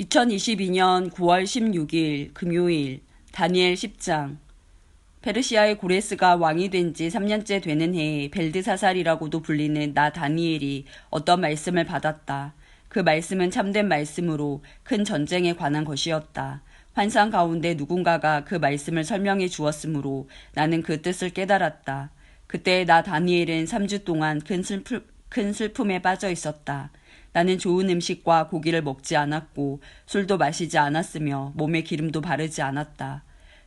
2022년 9월 16일 금요일 다니엘 10장. 페르시아의 고레스가 왕이 된 지 3년째 되는 해에 벨드사살이라고도 불리는 나 다니엘이 어떤 말씀을 받았다. 그 말씀은 참된 말씀으로 큰 전쟁에 관한 것이었다. 환상 가운데 누군가가 그 말씀을 설명해 주었으므로 나는 그 뜻을 깨달았다. 그때 나 다니엘은 3주 동안 큰 슬픔에 빠져 있었다. 나는 좋은 음식과 고기를 먹지 않았고 술도 마시지 않았으며 몸에 기름도 바르지 않았다.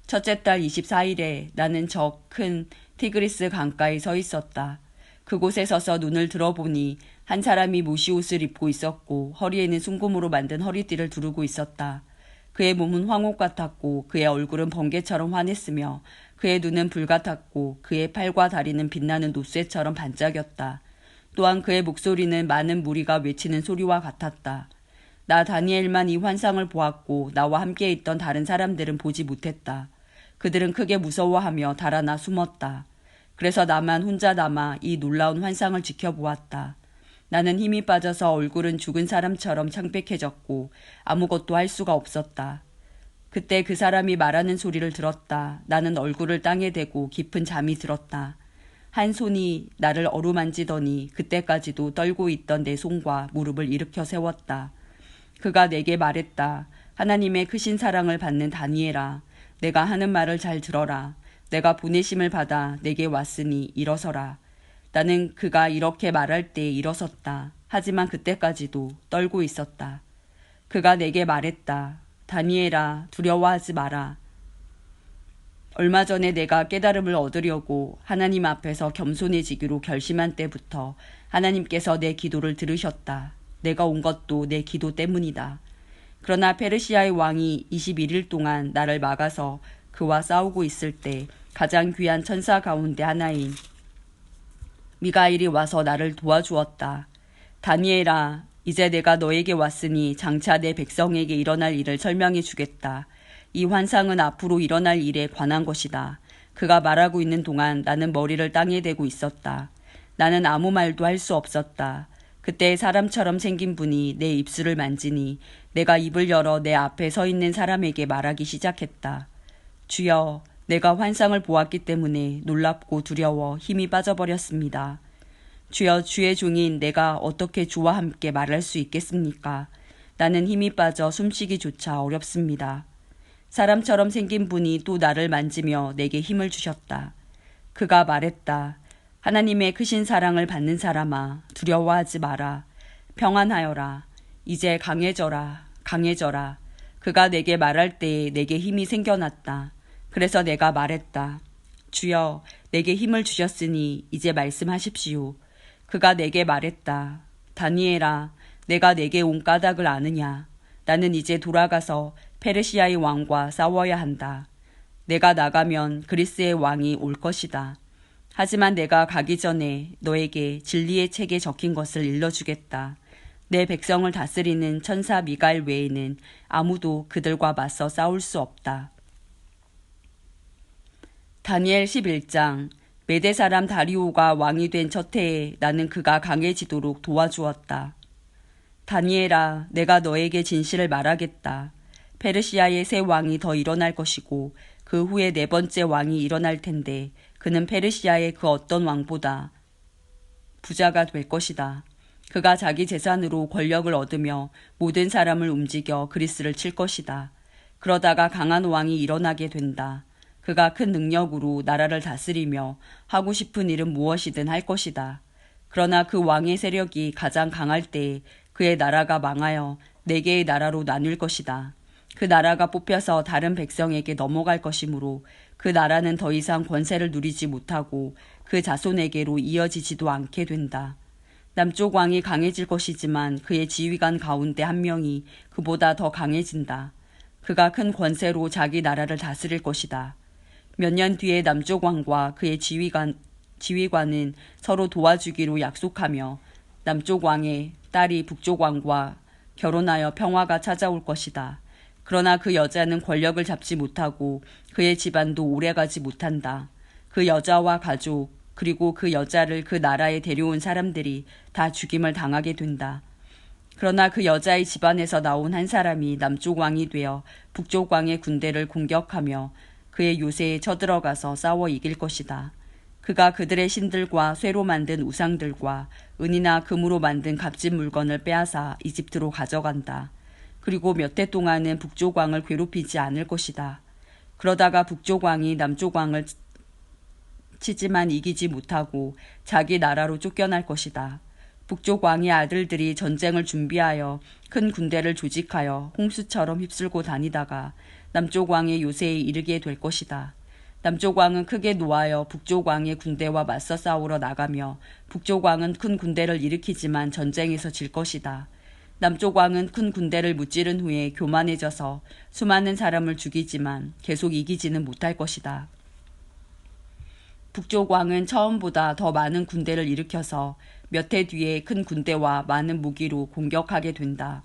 첫째 달 24일에 나는 저 큰 티그리스 강가에 서 있었다. 그곳에 서서 눈을 들어보니 한 사람이 무시옷을 입고 있었고 허리에는 순금으로 만든 허리띠를 두르고 있었다. 그의 몸은 황옥 같았고 그의 얼굴은 번개처럼 환했으며 그의 눈은 불 같았고 그의 팔과 다리는 빛나는 노쇠처럼 반짝였다. 또한 그의 목소리는 많은 무리가 외치는 소리와 같았다. 나 다니엘만 이 환상을 보았고 나와 함께 있던 다른 사람들은 보지 못했다. 그들은 크게 무서워하며 달아나 숨었다. 그래서 나만 혼자 남아 이 놀라운 환상을 지켜보았다. 나는 힘이 빠져서 얼굴은 죽은 사람처럼 창백해졌고 아무것도 할 수가 없었다. 그때 그 사람이 말하는 소리를 들었다. 나는 얼굴을 땅에 대고 깊은 잠이 들었다. 한 손이 나를 어루만지더니 그때까지도 떨고 있던 내 손과 무릎을 일으켜 세웠다. 그가 내게 말했다. 하나님의 크신 사랑을 받는 다니엘아, 내가 하는 말을 잘 들어라. 내가 보내심을 받아 내게 왔으니 일어서라. 나는 그가 이렇게 말할 때 일어섰다. 하지만 그때까지도 떨고 있었다. 그가 내게 말했다. 다니엘아, 두려워하지 마라. 얼마 전에 내가 깨달음을 얻으려고 하나님 앞에서 겸손해지기로 결심한 때부터 하나님께서 내 기도를 들으셨다. 내가 온 것도 내 기도 때문이다. 그러나 페르시아의 왕이 21일 동안 나를 막아서 그와 싸우고 있을 때 가장 귀한 천사 가운데 하나인 미가엘이 와서 나를 도와주었다. 다니엘아, 이제 내가 너에게 왔으니 장차 내 백성에게 일어날 일을 설명해 주겠다. 이 환상은 앞으로 일어날 일에 관한 것이다. 그가 말하고 있는 동안 나는 머리를 땅에 대고 있었다. 나는 아무 말도 할 수 없었다. 그때 사람처럼 생긴 분이 내 입술을 만지니 내가 입을 열어 내 앞에 서 있는 사람에게 말하기 시작했다. 주여, 내가 환상을 보았기 때문에 놀랍고 두려워 힘이 빠져버렸습니다. 주여, 주의 종인 내가 어떻게 주와 함께 말할 수 있겠습니까? 나는 힘이 빠져 숨쉬기조차 어렵습니다. 사람처럼 생긴 분이 또 나를 만지며 내게 힘을 주셨다. 그가 말했다. 하나님의 크신 사랑을 받는 사람아, 두려워하지 마라. 평안하여라. 이제 강해져라. 강해져라. 그가 내게 말할 때에 내게 힘이 생겨났다. 그래서 내가 말했다. 주여, 내게 힘을 주셨으니 이제 말씀하십시오. 그가 내게 말했다. 다니엘아, 내가 내게 온 까닭을 아느냐? 나는 이제 돌아가서 페르시아의 왕과 싸워야 한다. 내가 나가면 그리스의 왕이 올 것이다. 하지만 내가 가기 전에 너에게 진리의 책에 적힌 것을 일러주겠다. 내 백성을 다스리는 천사 미가엘 외에는 아무도 그들과 맞서 싸울 수 없다. 다니엘 11장. 메대 사람 다리오가 왕이 된 첫 해에 나는 그가 강해지도록 도와주었다. 다니엘아, 내가 너에게 진실을 말하겠다. 페르시아의 새 왕이 더 일어날 것이고 그 후에 네 번째 왕이 일어날 텐데 그는 페르시아의 그 어떤 왕보다 부자가 될 것이다. 그가 자기 재산으로 권력을 얻으며 모든 사람을 움직여 그리스를 칠 것이다. 그러다가 강한 왕이 일어나게 된다. 그가 큰 능력으로 나라를 다스리며 하고 싶은 일은 무엇이든 할 것이다. 그러나 그 왕의 세력이 가장 강할 때에 그의 나라가 망하여 네 개의 나라로 나뉠 것이다. 그 나라가 뽑혀서 다른 백성에게 넘어갈 것이므로 그 나라는 더 이상 권세를 누리지 못하고 그 자손에게로 이어지지도 않게 된다. 남쪽 왕이 강해질 것이지만 그의 지휘관 가운데 한 명이 그보다 더 강해진다. 그가 큰 권세로 자기 나라를 다스릴 것이다. 몇 년 뒤에 남쪽 왕과 그의 지휘관은 서로 도와주기로 약속하며 남쪽 왕의 딸이 북쪽 왕과 결혼하여 평화가 찾아올 것이다. 그러나 그 여자는 권력을 잡지 못하고 그의 집안도 오래가지 못한다. 그 여자와 가족 그리고 그 여자를 그 나라에 데려온 사람들이 다 죽임을 당하게 된다. 그러나 그 여자의 집안에서 나온 한 사람이 남쪽 왕이 되어 북쪽 왕의 군대를 공격하며 그의 요새에 쳐들어가서 싸워 이길 것이다. 그가 그들의 신들과 쇠로 만든 우상들과 은이나 금으로 만든 값진 물건을 빼앗아 이집트로 가져간다. 그리고 몇 해 동안은 북쪽 왕을 괴롭히지 않을 것이다. 그러다가 북쪽 왕이 남쪽 왕을 치지만 이기지 못하고 자기 나라로 쫓겨날 것이다. 북쪽 왕의 아들들이 전쟁을 준비하여 큰 군대를 조직하여 홍수처럼 휩쓸고 다니다가 남쪽 왕의 요새에 이르게 될 것이다. 남쪽 왕은 크게 노하여 북쪽 왕의 군대와 맞서 싸우러 나가며 북쪽 왕은 큰 군대를 일으키지만 전쟁에서 질 것이다. 남쪽 왕은 큰 군대를 무찌른 후에 교만해져서 수많은 사람을 죽이지만 계속 이기지는 못할 것이다. 북쪽 왕은 처음보다 더 많은 군대를 일으켜서 몇 해 뒤에 큰 군대와 많은 무기로 공격하게 된다.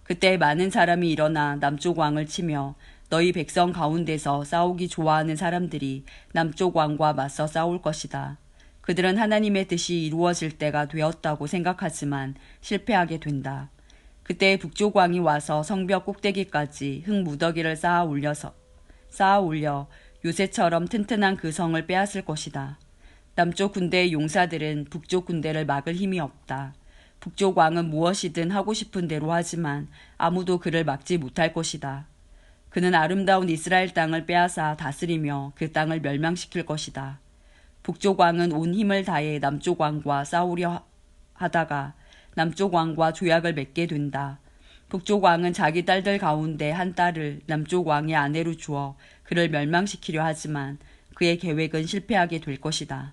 그때 많은 사람이 일어나 남쪽 왕을 치며 너희 백성 가운데서 싸우기 좋아하는 사람들이 남쪽 왕과 맞서 싸울 것이다. 그들은 하나님의 뜻이 이루어질 때가 되었다고 생각하지만 실패하게 된다. 그때 북쪽 왕이 와서 성벽 꼭대기까지 흙 무더기를 쌓아 올려 요새처럼 튼튼한 그 성을 빼앗을 것이다. 남쪽 군대의 용사들은 북쪽 군대를 막을 힘이 없다. 북쪽 왕은 무엇이든 하고 싶은 대로 하지만 아무도 그를 막지 못할 것이다. 그는 아름다운 이스라엘 땅을 빼앗아 다스리며 그 땅을 멸망시킬 것이다. 북쪽 왕은 온 힘을 다해 남쪽 왕과 싸우려 하다가 남쪽 왕과 조약을 맺게 된다. 북쪽 왕은 자기 딸들 가운데 한 딸을 남쪽 왕의 아내로 주어 그를 멸망시키려 하지만 그의 계획은 실패하게 될 것이다.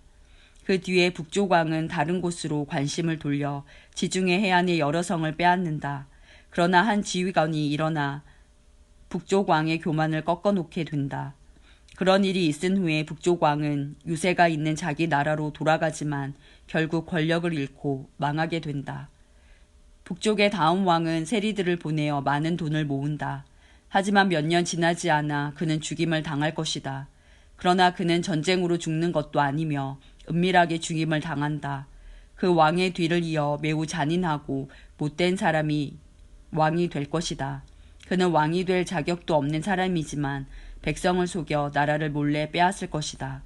그 뒤에 북쪽 왕은 다른 곳으로 관심을 돌려 지중해 해안의 여러 성을 빼앗는다. 그러나 한 지휘관이 일어나 북쪽 왕의 교만을 꺾어놓게 된다. 그런 일이 있은 후에 북쪽 왕은 유세가 있는 자기 나라로 돌아가지만 결국 권력을 잃고 망하게 된다. 북쪽의 다음 왕은 세리들을 보내어 많은 돈을 모은다. 하지만 몇 년 지나지 않아 그는 죽임을 당할 것이다. 그러나 그는 전쟁으로 죽는 것도 아니며 은밀하게 죽임을 당한다. 그 왕의 뒤를 이어 매우 잔인하고 못된 사람이 왕이 될 것이다. 그는 왕이 될 자격도 없는 사람이지만 백성을 속여 나라를 몰래 빼앗을 것이다.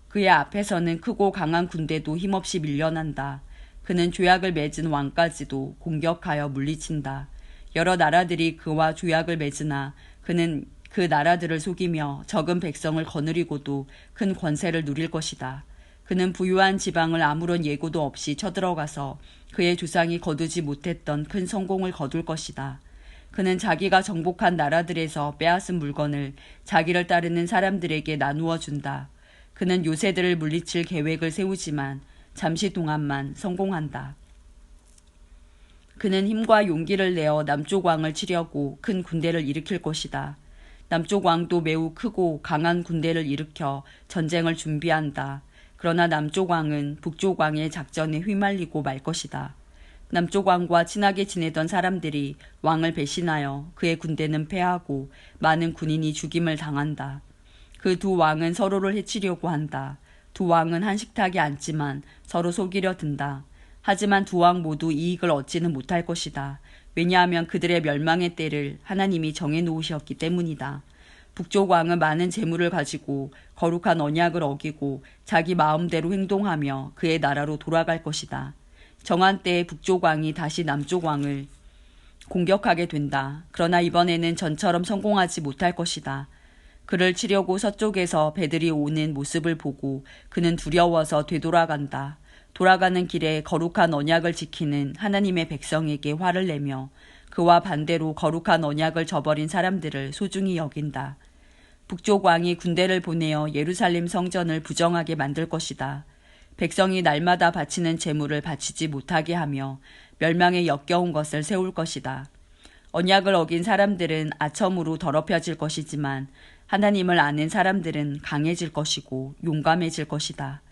그의 앞에서는 크고 강한 군대도 힘없이 밀려난다. 그는 조약을 맺은 왕까지도 공격하여 물리친다. 여러 나라들이 그와 조약을 맺으나 그는 그 나라들을 속이며 적은 백성을 거느리고도 큰 권세를 누릴 것이다. 그는 부유한 지방을 아무런 예고도 없이 쳐들어가서 그의 조상이 거두지 못했던 큰 성공을 거둘 것이다. 그는 자기가 정복한 나라들에서 빼앗은 물건을 자기를 따르는 사람들에게 나누어 준다. 그는 요새들을 물리칠 계획을 세우지만 잠시 동안만 성공한다. 그는 힘과 용기를 내어 남쪽 왕을 치려고 큰 군대를 일으킬 것이다. 남쪽 왕도 매우 크고 강한 군대를 일으켜 전쟁을 준비한다. 그러나 남쪽 왕은 북쪽 왕의 작전에 휘말리고 말 것이다. 남쪽 왕과 친하게 지내던 사람들이 왕을 배신하여 그의 군대는 패하고 많은 군인이 죽임을 당한다. 그 두 왕은 서로를 해치려고 한다. 두 왕은 한 식탁에 앉지만 서로 속이려 든다. 하지만 두 왕 모두 이익을 얻지는 못할 것이다. 왜냐하면 그들의 멸망의 때를 하나님이 정해놓으셨기 때문이다. 북쪽 왕은 많은 재물을 가지고 거룩한 언약을 어기고 자기 마음대로 행동하며 그의 나라로 돌아갈 것이다. 정한 때에 북쪽 왕이 다시 남쪽 왕을 공격하게 된다. 그러나 이번에는 전처럼 성공하지 못할 것이다. 그를 치려고 서쪽에서 배들이 오는 모습을 보고 그는 두려워서 되돌아간다. 돌아가는 길에 거룩한 언약을 지키는 하나님의 백성에게 화를 내며 그와 반대로 거룩한 언약을 저버린 사람들을 소중히 여긴다. 북쪽 왕이 군대를 보내어 예루살렘 성전을 부정하게 만들 것이다. 백성이 날마다 바치는 제물을 바치지 못하게 하며 멸망에 역겨운 것을 세울 것이다. 언약을 어긴 사람들은 아첨으로 더럽혀질 것이지만 하나님을 아는 사람들은 강해질 것이고 용감해질 것이다.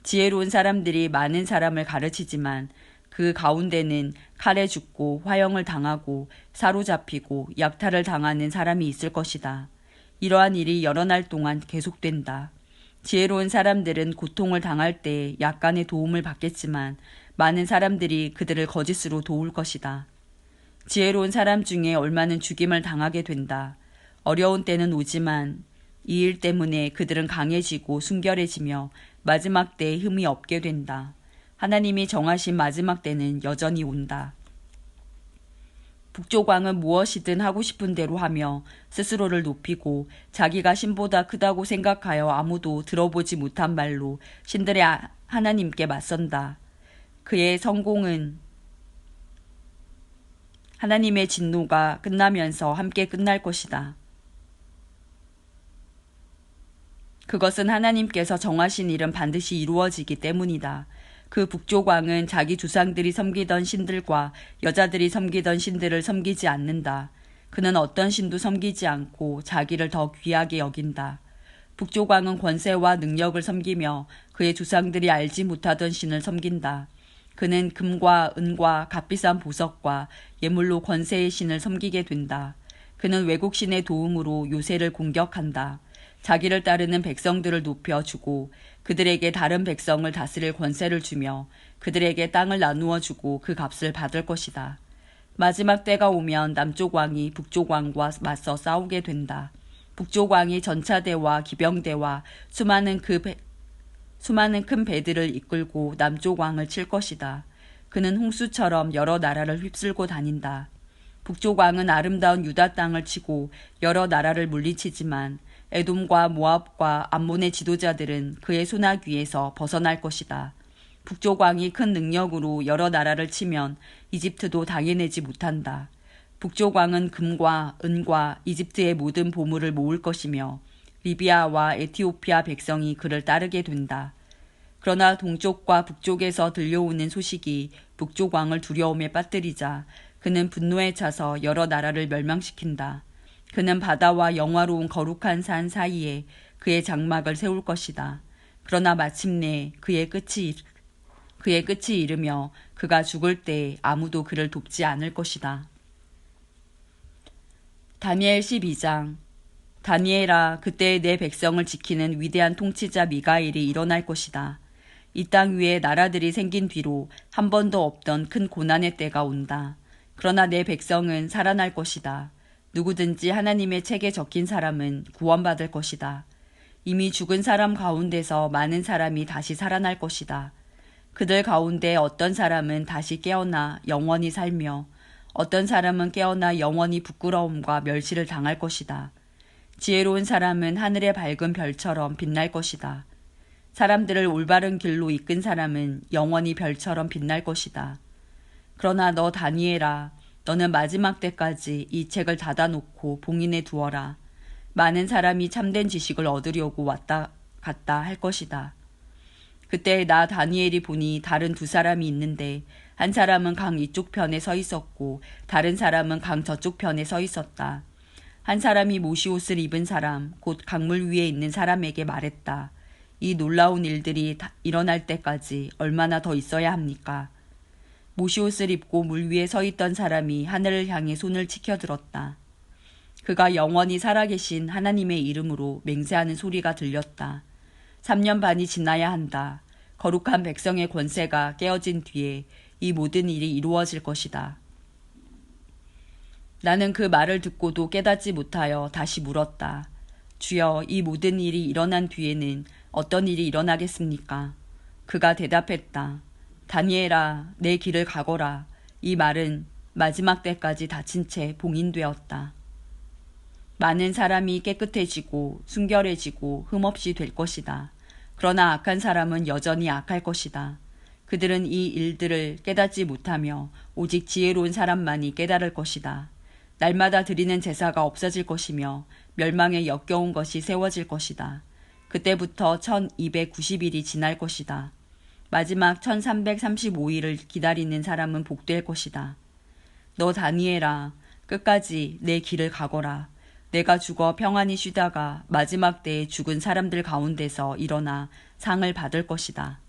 지혜로운 사람들이 많은 사람을 가르치지만 그 가운데는 칼에 죽고 화형을 당하고 사로잡히고 약탈을 당하는 사람이 있을 것이다. 이러한 일이 여러 날 동안 계속된다. 지혜로운 사람들은 고통을 당할 때 약간의 도움을 받겠지만 많은 사람들이 그들을 거짓으로 도울 것이다. 지혜로운 사람 중에 얼마는 죽임을 당하게 된다. 어려운 때는 오지만 이 일 때문에 그들은 강해지고 순결해지며 마지막 때에 흠이 없게 된다. 하나님이 정하신 마지막 때는 여전히 온다. 북쪽 왕은 무엇이든 하고 싶은 대로 하며 스스로를 높이고 자기가 신보다 크다고 생각하여 아무도 들어보지 못한 말로 신들의 하나님께 맞선다. 그의 성공은 하나님의 진노가 끝나면서 함께 끝날 것이다. 그것은 하나님께서 정하신 일은 반드시 이루어지기 때문이다. 그 북쪽 왕은 자기 조상들이 섬기던 신들과 여자들이 섬기던 신들을 섬기지 않는다. 그는 어떤 신도 섬기지 않고 자기를 더 귀하게 여긴다. 북쪽 왕은 권세와 능력을 섬기며 그의 조상들이 알지 못하던 신을 섬긴다. 그는 금과 은과 값비싼 보석과 예물로 권세의 신을 섬기게 된다. 그는 외국 신의 도움으로 요새를 공격한다. 자기를 따르는 백성들을 높여주고 그들에게 다른 백성을 다스릴 권세를 주며 그들에게 땅을 나누어 주고 그 값을 받을 것이다. 마지막 때가 오면 남쪽 왕이 북쪽 왕과 맞서 싸우게 된다. 북쪽 왕이 전차대와 기병대와 수많은 큰 배들을 이끌고 남쪽 왕을 칠 것이다. 그는 홍수처럼 여러 나라를 휩쓸고 다닌다. 북쪽 왕은 아름다운 유다 땅을 치고 여러 나라를 물리치지만 에돔과 모압과 암몬의 지도자들은 그의 손아귀에서 벗어날 것이다. 북쪽 왕이 큰 능력으로 여러 나라를 치면 이집트도 당해내지 못한다. 북쪽 왕은 금과 은과 이집트의 모든 보물을 모을 것이며 리비아와 에티오피아 백성이 그를 따르게 된다. 그러나 동쪽과 북쪽에서 들려오는 소식이 북쪽 왕을 두려움에 빠뜨리자 그는 분노에 차서 여러 나라를 멸망시킨다. 그는 바다와 영화로운 거룩한 산 사이에 그의 장막을 세울 것이다. 그러나 마침내 그의 끝이 이르며 그가 죽을 때 아무도 그를 돕지 않을 것이다. 다니엘 12장. 다니엘아, 그때 내 백성을 지키는 위대한 통치자 미가엘이 일어날 것이다. 이 땅 위에 나라들이 생긴 뒤로 한 번도 없던 큰 고난의 때가 온다. 그러나 내 백성은 살아날 것이다. 누구든지 하나님의 책에 적힌 사람은 구원받을 것이다. 이미 죽은 사람 가운데서 많은 사람이 다시 살아날 것이다. 그들 가운데 어떤 사람은 다시 깨어나 영원히 살며 어떤 사람은 깨어나 영원히 부끄러움과 멸시를 당할 것이다. 지혜로운 사람은 하늘의 밝은 별처럼 빛날 것이다. 사람들을 올바른 길로 이끈 사람은 영원히 별처럼 빛날 것이다. 그러나 너 다니엘아, 너는 마지막 때까지 이 책을 닫아놓고 봉인해 두어라. 많은 사람이 참된 지식을 얻으려고 왔다 갔다 할 것이다. 그때 나 다니엘이 보니 다른 두 사람이 있는데 한 사람은 강 이쪽 편에 서 있었고 다른 사람은 강 저쪽 편에 서 있었다. 한 사람이 모시옷을 입은 사람, 곧 강물 위에 있는 사람에게 말했다. 이 놀라운 일들이 일어날 때까지 얼마나 더 있어야 합니까? 모시옷을 입고 물 위에 서 있던 사람이 하늘을 향해 손을 치켜들었다. 그가 영원히 살아계신 하나님의 이름으로 맹세하는 소리가 들렸다. 3년 반이 지나야 한다. 거룩한 백성의 권세가 깨어진 뒤에 이 모든 일이 이루어질 것이다. 나는 그 말을 듣고도 깨닫지 못하여 다시 물었다. 주여, 이 모든 일이 일어난 뒤에는 어떤 일이 일어나겠습니까? 그가 대답했다. 다니엘아, 내 길을 가거라. 이 말은 마지막 때까지 닫힌 채 봉인되었다. 많은 사람이 깨끗해지고 순결해지고 흠없이 될 것이다. 그러나 악한 사람은 여전히 악할 것이다. 그들은 이 일들을 깨닫지 못하며 오직 지혜로운 사람만이 깨달을 것이다. 날마다 드리는 제사가 없어질 것이며 멸망에 역겨운 것이 세워질 것이다. 그때부터 1290일이 지날 것이다. 마지막 1335일을 기다리는 사람은 복될 것이다. 너 다니엘아, 끝까지 내 길을 가거라. 내가 죽어 평안히 쉬다가 마지막 때에 죽은 사람들 가운데서 일어나 상을 받을 것이다.